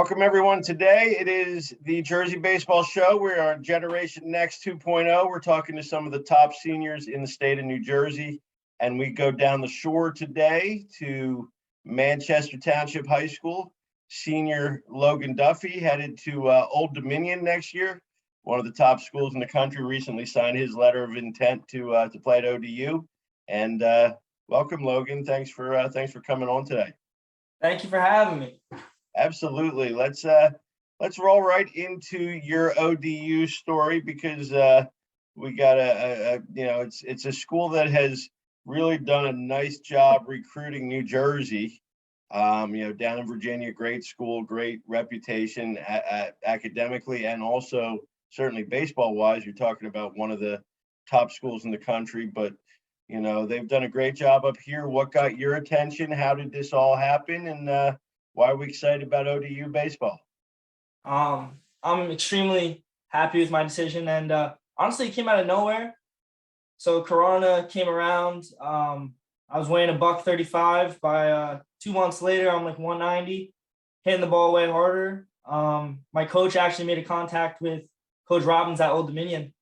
Welcome, everyone. Today, it is the Jersey Baseball Show. We are on Generation Next 2.0. We're talking to some of the top seniors in the state of New Jersey, and we go down the shore today to Manchester Township High School. Senior Logan Duffy headed to Old Dominion next year. One of the top schools in the country recently signed his letter of intent to play at ODU. And welcome, Logan. Thanks for coming on today. Thank you for having me. Absolutely. Let's roll right into your ODU story, because we got it's a school that has really done a nice job recruiting New Jersey. Down in Virginia, great school, great reputation academically, and also certainly baseball wise. You're talking about one of the top schools in the country, but they've done a great job up here. What got your attention? How did this all happen? And why are we excited about ODU baseball? I'm extremely happy with my decision, and honestly, it came out of nowhere. So Corona came around. I was weighing $135. By 2 months later, I'm like 190, hitting the ball way harder. My coach actually made a contact with Coach Robbins at Old Dominion,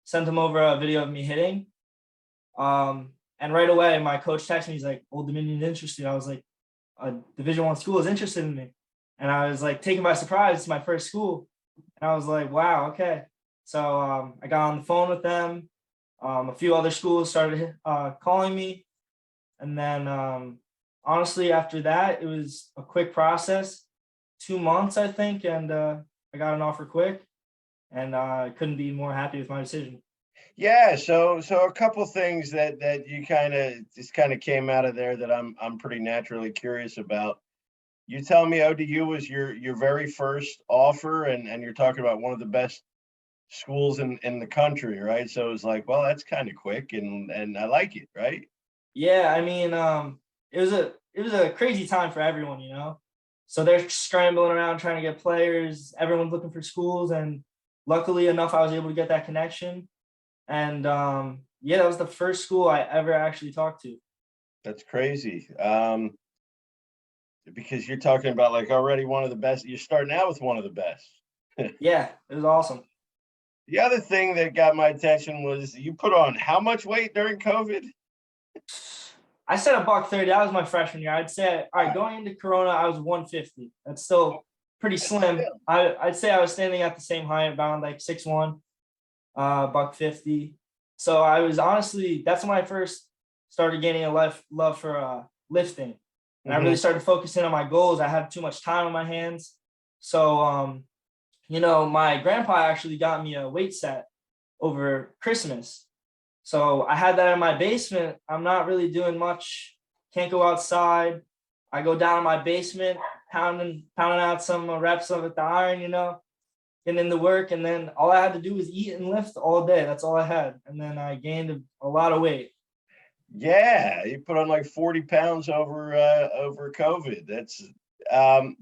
sent him over a video of me hitting. And right away, my coach texted me. He's like, "Old Dominion interested." I was like, a Division I school is interested in me. And I was like taken by surprise. It's my first school. And I was like, wow, okay. So I got on the phone with them. A few other schools started calling me. And then honestly, after that, it was a quick process, 2 months, I think. And I got an offer quick, and I couldn't be more happy with my decision. Yeah, so a couple things that you kind of came out of there that I'm pretty naturally curious about. You tell me ODU was your very first offer, and you're talking about one of the best schools in the country, right? So it was like, well, that's kind of quick, and I like it, right? Yeah, I mean, it was a crazy time for everyone, So they're scrambling around trying to get players. Everyone's looking for schools, and luckily enough, I was able to get that connection. And that was the first school I ever actually talked to. That's crazy. Because you're talking about like already one of the best. You're starting out with one of the best. Yeah, it was awesome. The other thing that got my attention was you put on how much weight during COVID? I said $130. That was my freshman year. I'd say, all right, going into Corona, I was 150. That's still pretty slim. I'd say I was standing at the same height, about like 6'1". $150. So I was honestly, that's when I first started gaining a love for lifting. And I really started focusing on my goals. I had too much time on my hands. So, my grandpa actually got me a weight set over Christmas. So I had that in my basement. I'm not really doing much. Can't go outside. I go down in my basement, pounding out some reps of the iron, getting into work, and then all I had to do was eat and lift all day. That's all I had. And then I gained a lot of weight. Yeah, you put on like 40 pounds over COVID. That's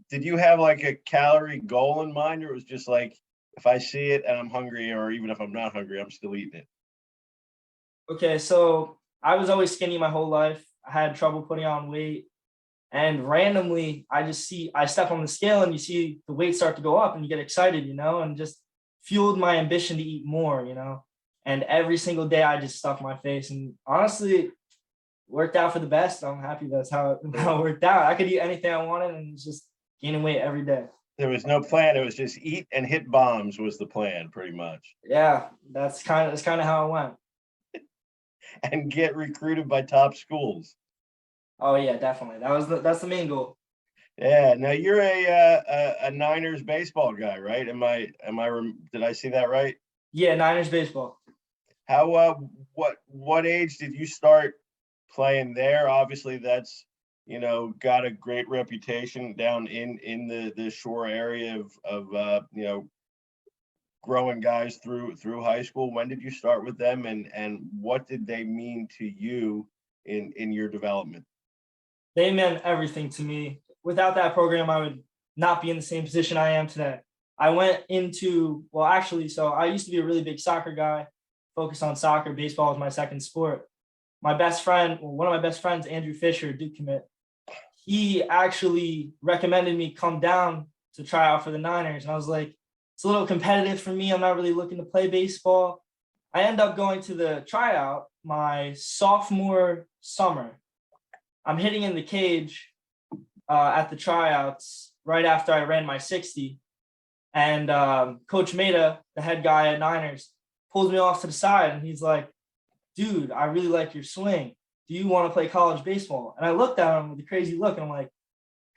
did you have like a calorie goal in mind, or it was just like, if I see it and I'm hungry, or even if I'm not hungry, I'm still eating it? Okay, so I was always skinny my whole life. I had trouble putting on weight. And randomly, I step on the scale and you see the weight start to go up and you get excited, and just fueled my ambition to eat more, And every single day I just stuffed my face, and honestly, it worked out for the best. I'm happy that's how it worked out. I could eat anything I wanted and just gaining weight every day. There was no plan. It was just eat and hit bombs was the plan, pretty much. Yeah, that's kind of how it went. And get recruited by top schools. Oh yeah, definitely. That's the main goal. Yeah. Now you're a Niners baseball guy, right? Did I see that right? Yeah, Niners baseball. How what age did you start playing there? Obviously, that's got a great reputation down in the shore area of growing guys through high school. When did you start with them, and what did they mean to you in your development? They meant everything to me. Without that program, I would not be in the same position I am today. I went into, so I used to be a really big soccer guy, focused on soccer. Baseball was my second sport. One of my best friends, Andrew Fischer, Duke commit, he actually recommended me come down to try out for the Niners. And I was like, it's a little competitive for me. I'm not really looking to play baseball. I end up going to the tryout my sophomore summer. I'm hitting in the cage at the tryouts right after I ran my 60. And Coach Maida, the head guy at Niners, pulls me off to the side and he's like, dude, I really like your swing. Do you want to play college baseball? And I looked at him with a crazy look and I'm like,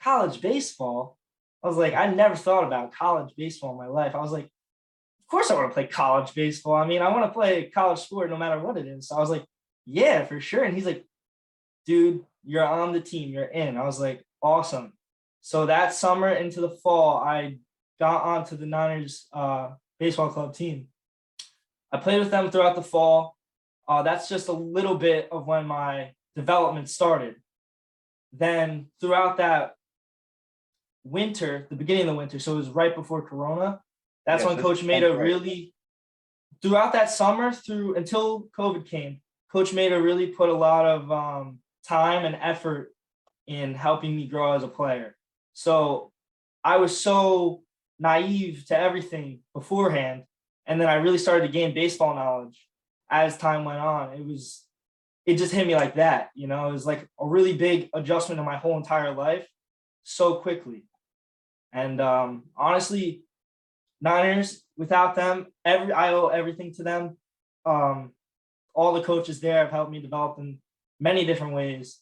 college baseball? I was like, I never thought about college baseball in my life. I was like, of course I want to play college baseball. I mean, I want to play college sport no matter what it is. So I was like, yeah, for sure. And he's like, dude, you're on the team. You're in. I was like, awesome. So that summer into the fall, I got onto the Niners baseball club team. I played with them throughout the fall. That's just a little bit of when my development started. Then throughout that winter, the beginning of the winter, so it was right before Corona, that's when Coach Maida really, throughout that summer until COVID came, Coach Maida really put a lot of time and effort in helping me grow as a player. So I was so naive to everything beforehand. And then I really started to gain baseball knowledge as time went on. It just hit me like that. It was like a really big adjustment in my whole entire life so quickly. And honestly, Niners, without them, I owe everything to them. All the coaches there have helped me develop in many different ways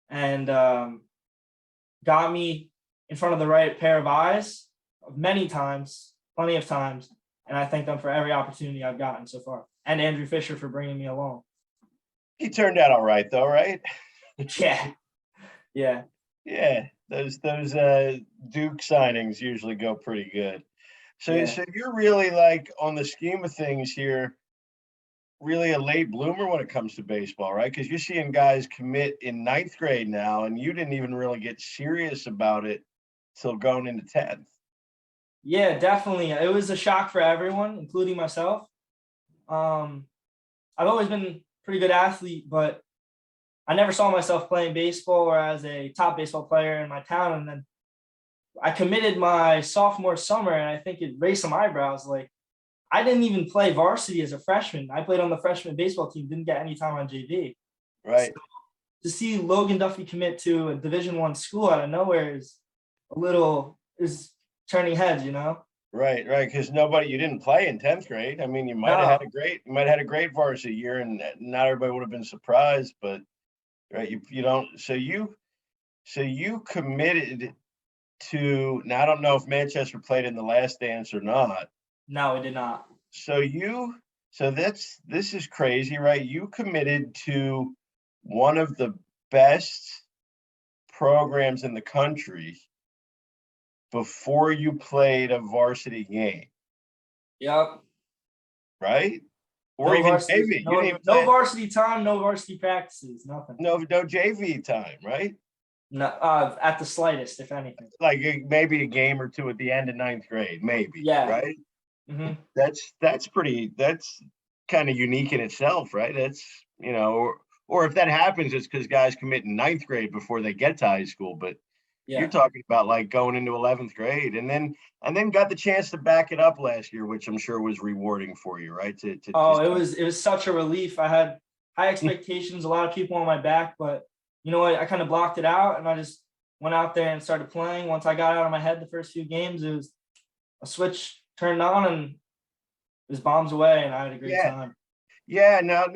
and got me in front of the right pair of eyes many times, plenty of times. And I thank them for every opportunity I've gotten so far. And Andrew Fischer for bringing me along. He turned out all right, though, right? Yeah. Yeah. Yeah. Those Duke signings usually go pretty good. So you're really like on the scheme of things here, really a late bloomer when it comes to baseball, right? Because you're seeing guys commit in 9th grade now, and you didn't even really get serious about it till going into 10th. Yeah, definitely. It was a shock for everyone, including myself. I've always been a pretty good athlete, but I never saw myself playing baseball or as a top baseball player in my town. And then I committed my sophomore summer, and I think it raised some eyebrows. Like, I didn't even play varsity as a freshman. I played on the freshman baseball team, didn't get any time on JV. Right. So to see Logan Duffy commit to a Division I school out of nowhere is turning heads, Right. Because you didn't play in 10th grade. I mean, you might have had a great varsity year, and not everybody would have been surprised. But right, you don't. So you committed to. Now I don't know if Manchester played in the Last Dance or not. No, it did not. So this is crazy, right? You committed to one of the best programs in the country before you played a varsity game. Yep. Right? Or no even varsity, JV. No varsity time, no varsity practices, nothing. No JV time, right? No, at the slightest, if anything. Like maybe a game or two at the end of 9th grade, maybe. Yeah. Right? Mm-hmm. That's kind of unique in itself, right? That's, or if that happens, it's because guys commit in 9th grade before they get to high school. But you're talking about like going into 11th grade and then got the chance to back it up last year, which I'm sure was rewarding for you, right? It was such a relief. I had high expectations, a lot of people on my back, but you know what? I kind of blocked it out and I just went out there and started playing. Once I got out of my head the first few games, it was a switch turned on and it was bombs away and I had a great time. Yeah. Now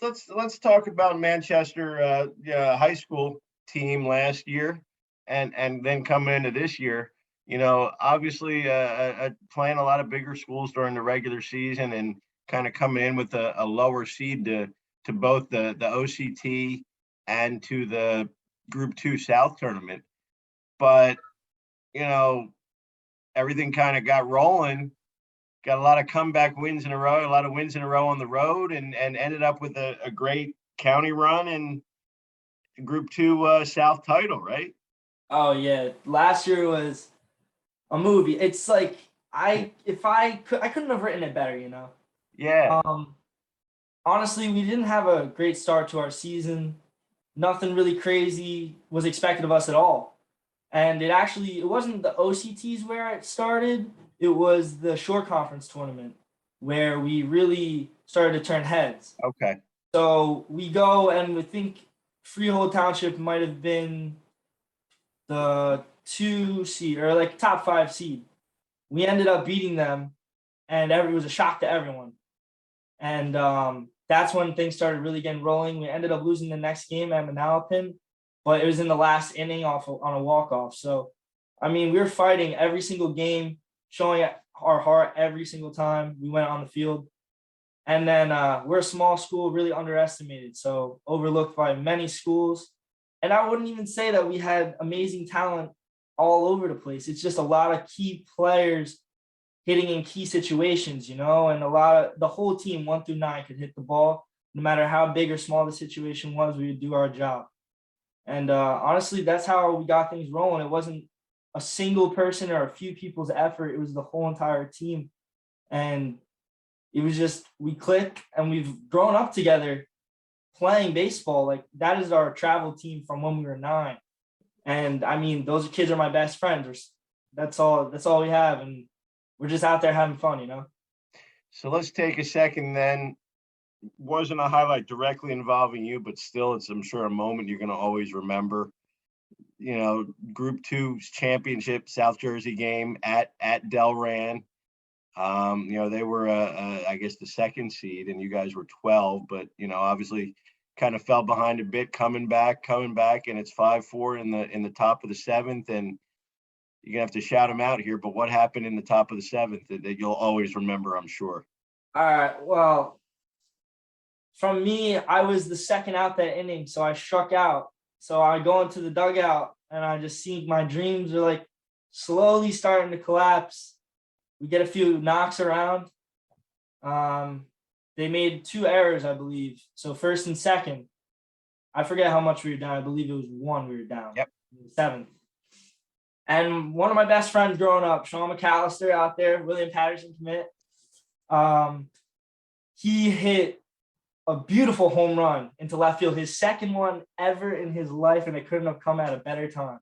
let's talk about Manchester high school team last year and then coming into this year. Obviously playing a lot of bigger schools during the regular season and kind of coming in with a lower seed to both the OCT and to the Group 2 South tournament. But, everything kind of got rolling, got a lot of comeback wins in a row, a lot of wins in a row on the road, and ended up with a great county run and Group 2 South title, right? Oh, yeah. Last year was a movie. It's like, I couldn't have written it better, Yeah. Honestly, we didn't have a great start to our season. Nothing really crazy was expected of us at all. And it wasn't the OCTs where it started. It was the short conference tournament where we really started to turn heads. Okay. So we go, and I think Freehold Township might have been the 2 seed or like top 5 seed. We ended up beating them, and it was a shock to everyone. And that's when things started really getting rolling. We ended up losing the next game at Manalapan, but it was in the last inning on a walk-off. So, I mean, we were fighting every single game, showing our heart every single time we went on the field. And then we're a small school, really underestimated, so overlooked by many schools. And I wouldn't even say that we had amazing talent all over the place. It's just a lot of key players hitting in key situations, and the whole team 1 through 9 could hit the ball. No matter how big or small the situation was, we would do our job. And honestly, that's how we got things rolling. It wasn't a single person or a few people's effort. It was the whole entire team. And it was just, we click, and we've grown up together playing baseball. Like, that is our travel team from when we were 9. And I mean, those kids are my best friends. That's all we have. And we're just out there having fun. So let's take a second then. Wasn't a highlight directly involving you, but still, it's, I'm sure, a moment you're going to always remember. Group 2's championship South Jersey game at Delran. They were, I guess, the 2nd seed, and you guys were 12, but, obviously kind of fell behind a bit, coming back, and it's 5-4 in the top of the 7th, and you're gonna have to shout them out here. But what happened in the top of the 7th that you'll always remember, I'm sure? All right. Well, from me, I was the second out that inning, so I struck out. So I go into the dugout, and I just see my dreams are like slowly starting to collapse. We get a few knocks around. They made 2 errors, I believe. So first and second, I forget how much we were down. I believe it was 1 we were down. Yep. 7th. And one of my best friends growing up, Sean McAllister out there, William Patterson commit, he hit a beautiful home run into left field, his 2nd one ever in his life, and it couldn't have come at a better time.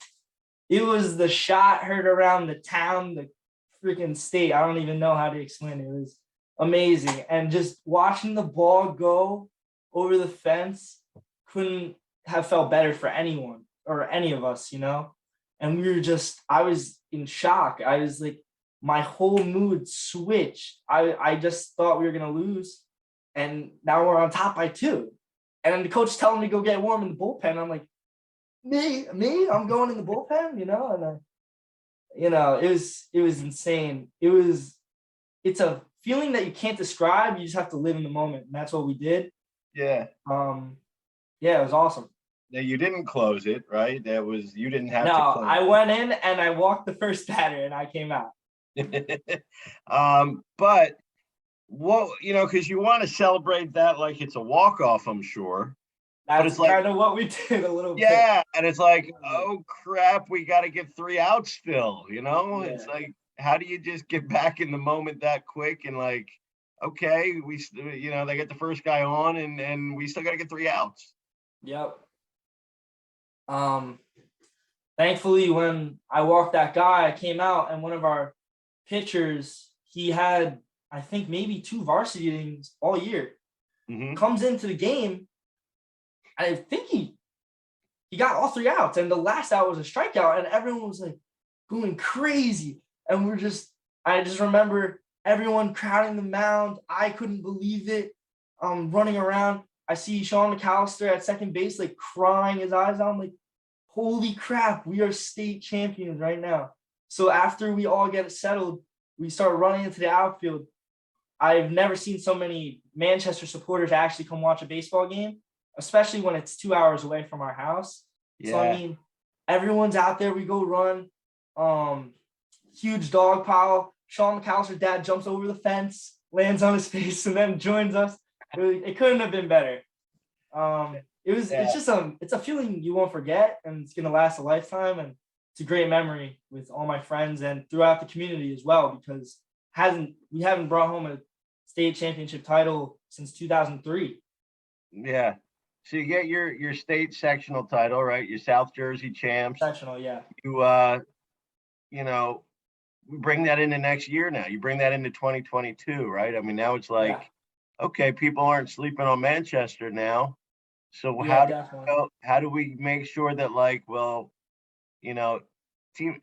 It was the shot heard around the town, the freaking state. I don't even know how to explain it. It was amazing. And just watching the ball go over the fence couldn't have felt better for anyone or any of us, And I was in shock. I was like, my whole mood switched. I just thought we were going to lose. And now we're on top by 2. And then the coach telling me to go get warm in the bullpen. I'm like, me, I'm going in the bullpen, and it was insane. It's a feeling that you can't describe. You just have to live in the moment. And that's what we did. Yeah. Yeah, it was awesome. Now, you didn't close it, right? You didn't have to No, close I went in and I walked the first batter and I came out. But what, because you want to celebrate that like it's a walk-off, I'm sure. That's kind of what we did a little bit. Yeah, and it's like, oh crap, we got to get 3 outs still, Yeah. It's like, how do you just get back in the moment that quick and like, okay, they get the first guy on and we still got to get 3 outs. Yep. Thankfully, when I walked that guy, I came out, and one of our pitchers, he had, I think, maybe 2 varsity innings all year. Mm-hmm. Comes into the game, I think he got all 3 outs, and the last out was a strikeout, and everyone was like going crazy. And I just remember everyone crowding the mound. I couldn't believe it. Running around. I see Sean McAllister at second base, like crying his eyes out. I'm like, holy crap, we are state champions right now. So after we all get settled, we start running into the outfield. I've never seen so many Manchester supporters actually come watch a baseball game, especially when it's 2 hours away from our house. Yeah. So, I mean, everyone's out there. We go run. Huge dog pile. Sean McAllister's dad jumps over the fence, lands on his face, and then joins us. It couldn't have been better. It's a feeling you won't forget, and it's going to last a lifetime. And it's a great memory with all my friends and throughout the community as well, because we haven't brought home a state championship title since 2003. Yeah. So you get your state sectional title, right? Your South Jersey champs. Sectional, yeah. You know, we bring that into next year now. You bring that into 2022, right? I mean, now it's Yeah. like, okay, people aren't sleeping on Manchester now. So Yeah, definitely. how do we make sure that, like, well, you know,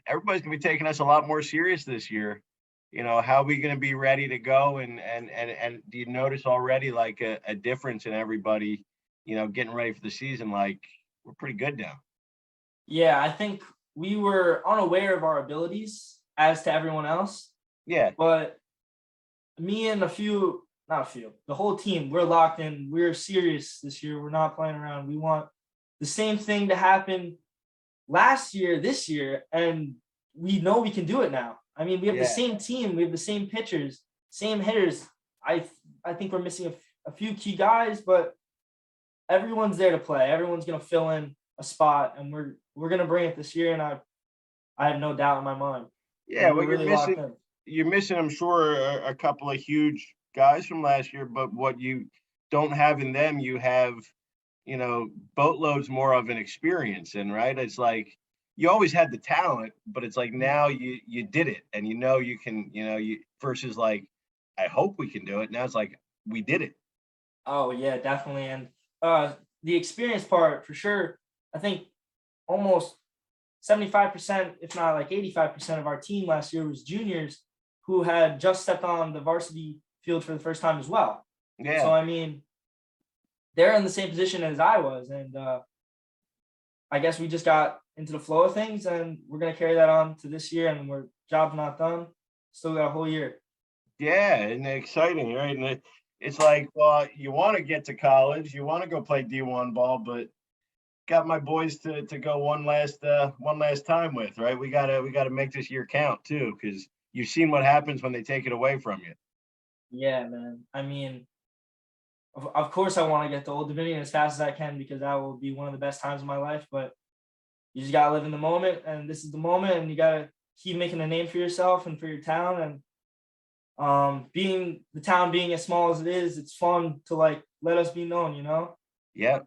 everybody's gonna be taking us a lot more serious this year. How are we gonna be ready to go? And do you notice already like a difference in everybody, getting ready for the season? Like, we're pretty good now. Yeah, I think we were unaware of our abilities as to everyone else, Yeah, but me and not a few, the whole team, we're locked in. We're serious this year. We're not playing around. We want the same thing to happen last year, this year, and we know we can do it now. I mean, we have the yeah, same team, we have the same pitchers, same hitters. I think we're missing a few key guys, but everyone's there to play. Everyone's gonna fill in a spot, and we're gonna bring it this year. And I have no doubt in my mind because yeah. we're Well, really locked in. you're missing, I'm sure, a couple of huge guys from last year, but what you don't have in them, you have, boatloads more of an experience in, right? It's like you always had the talent, but it's like Mhm. now you did it, and you can, you versus like, I hope we can do it. Now it's like we did it. Oh yeah, definitely. And uh, the experience part for sure. I think almost 75%, if not like 85% of our team last year was juniors who had just stepped on the varsity field for the first time as well. So Yeah, I mean, they're in the same position as I was, and I guess we just got into the flow of things, and we're gonna carry that on to this year. And we're job's not done. Still got a whole year. yeah, and exciting, right? And it's like, well, you want to get to college, you want to go play D1 ball, but got my boys to go one last time with, right? We gotta make this year count too, because you've seen what happens when they take it away from you. Yeah, man. I mean, of course, I want to get to Old Dominion as fast as I can because that will be one of the best times of my life. But you just gotta live in the moment, and this is the moment, and you gotta keep making a name for yourself and for your town. And being the town being as small as it is, it's fun to like let us be known, Yep,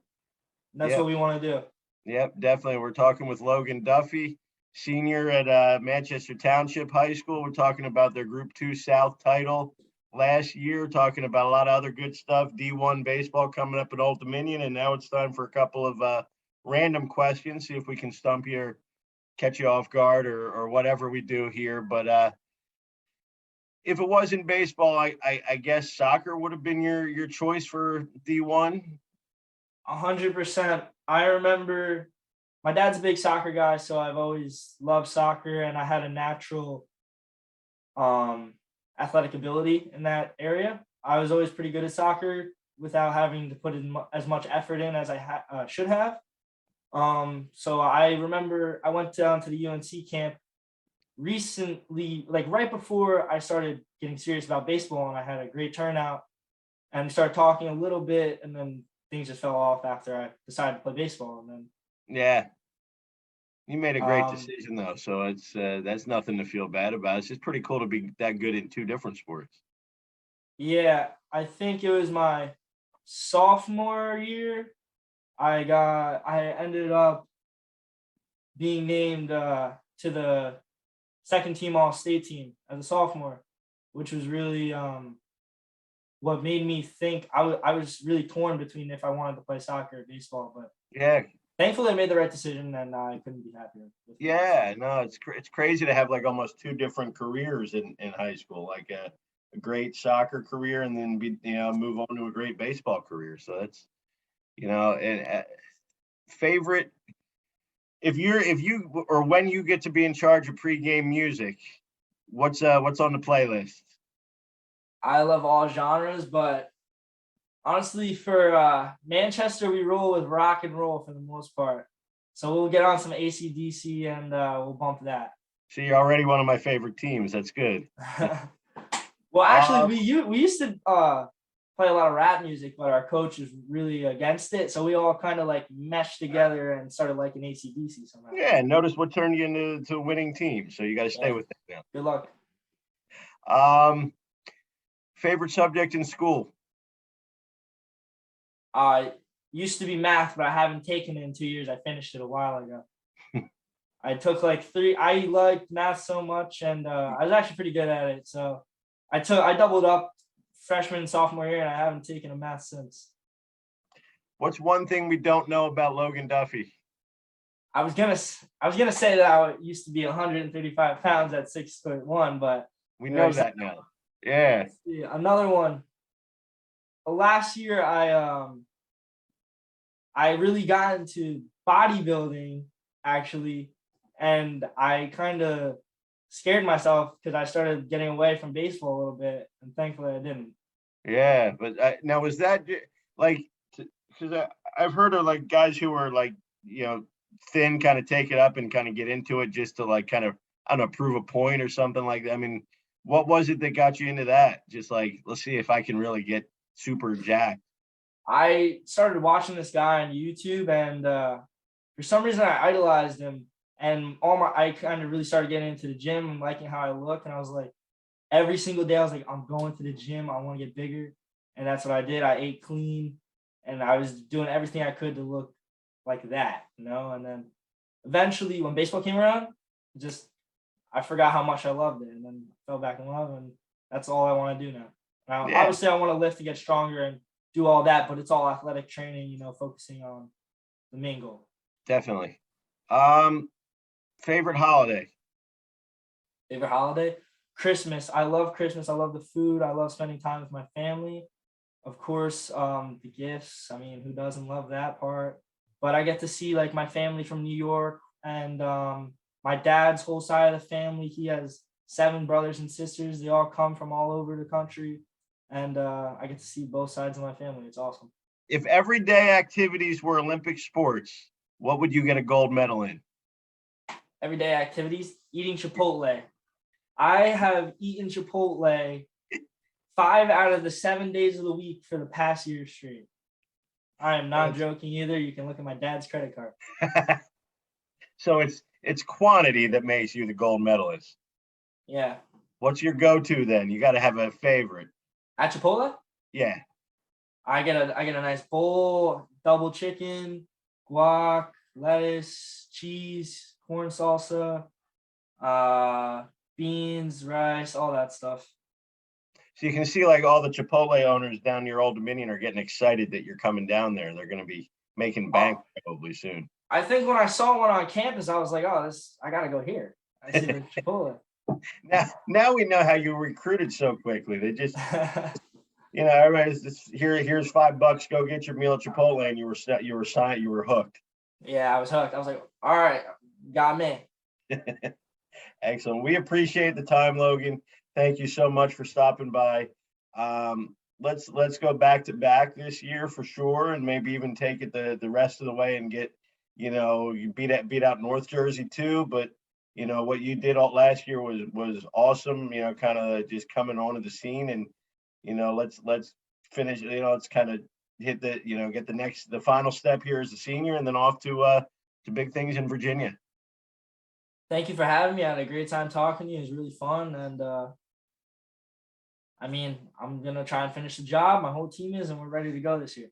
and that's what yep, we want to do. yep, definitely. We're talking with Logan Duffy, senior at Manchester Township High School. We're talking about their Group 2 South title last year, talking about a lot of other good stuff, D1 baseball coming up at Old Dominion, and now it's time for a couple of random questions, see if we can stump you or catch you off guard, or whatever we do here. But if it wasn't baseball, I guess soccer would have been your choice for D1. 100%. I remember my dad's a big soccer guy, so I've always loved soccer, and I had a natural um, athletic ability in that area. I was always pretty good at soccer without having to put as much effort in as I should have. So I remember I went down to the UNC camp recently, like right before I started getting serious about baseball, and I had a great turnout and started talking a little bit, and then things just fell off after I decided to play baseball. And then, Yeah, you made a great um, decision though, so it's that's nothing to feel bad about. It's just pretty cool to be that good in two different sports. yeah, I think it was my sophomore year. I ended up being named to the second team all state team as a sophomore, which was really what made me think I was really torn between if I wanted to play soccer or baseball, but Yeah, thankfully I made the right decision, and I couldn't be happier with my yeah, decision. no, it's crazy to have like almost two different careers in high school, like a great soccer career, and then move on to a great baseball career. So that's and favorite, if you or when you get to be in charge of pregame music, what's on the playlist? I love all genres, but honestly, for Manchester, we roll with rock and roll for the most part. So we'll get on some AC/DC and we'll bump that. See, you're already one of my favorite teams. That's good. Well, actually, Um, we used to play a lot of rap music, but our coach is really against it. So we all kind of like meshed together and started liking AC/DC somehow. yeah, notice what turned you into to a winning team. So you got to stay Yeah. with that Good luck. now. Favorite subject in school? Uh, used to be math, but I haven't taken it in 2 years. I finished it a while ago. I took like three. I liked math so much, and I was actually pretty good at it. So I doubled up freshman and sophomore year, and I haven't taken a math since. What's one thing we don't know about Logan Duffy? I was gonna say that I used to be 135 pounds at 6'1", but We know that now. Yeah. Another one. Last year, I really got into bodybuilding actually, and I kind of scared myself because I started getting away from baseball a little bit, and thankfully I didn't. Yeah, but now was that like, because I've heard of like guys who are like, thin, kind of take it up and kind of get into it just to like kind of, I don't know, prove a point or something like that. I mean, what was it that got you into that? Just like, let's see if I can really get super jacked. I started watching this guy on YouTube, and for some reason I idolized him, and I kind of really started getting into the gym and liking how I look, and I was like, every single day I was like, I'm going to the gym, I want to get bigger, and that's what I did. I ate clean, and I was doing everything I could to look like that, and then eventually when baseball came around, I forgot how much I loved it, and then fell back in love, and that's all I want to do now. Now, Yeah. Obviously, I want to lift to get stronger and do all that, but it's all athletic training, focusing on the main goal. Definitely. Favorite holiday? Favorite holiday? Christmas. I love Christmas. I love the food. I love spending time with my family. Of course, the gifts. I mean, who doesn't love that part? But I get to see like my family from New York, and my dad's whole side of the family. He has 7 brothers and sisters. They all come from all over the country, and I get to see both sides of my family. It's awesome. If everyday activities were Olympic sports, what would you get a gold medal in? Everyday activities, eating Chipotle. I have eaten Chipotle 5 out of the 7 days of the week for the past year straight. I am not joking either. You can look at my dad's credit card. So it's quantity that makes you the gold medalist. Yeah. What's your go-to then? You got to have a favorite. At Chipotle? Yeah. I get a nice bowl, double chicken, guac, lettuce, cheese, corn salsa, beans, rice, all that stuff. So you can see like all the Chipotle owners down near Old Dominion are getting excited that you're coming down there. They're going to be making bank probably soon. I think when I saw one on campus, I was like, oh, I got to go here. I see the Chipotle. Now we know how you recruited so quickly. They just, everybody's just, here's $5, go get your meal at Chipotle, and you were hooked. Yeah, I was hooked. I was like, all right, got me. Excellent. We appreciate the time, Logan. Thank you so much for stopping by. Let's go back to back this year for sure, and maybe even take it the rest of the way and get, you beat out North Jersey too. But what you did all last year was awesome. Kind of just coming onto the scene, and let's finish. Let's kind of hit get the final step here as a senior, and then off to big things in Virginia. Thank you for having me. I had a great time talking to you. It was really fun, and I'm gonna try and finish the job. My whole team is, and we're ready to go this year.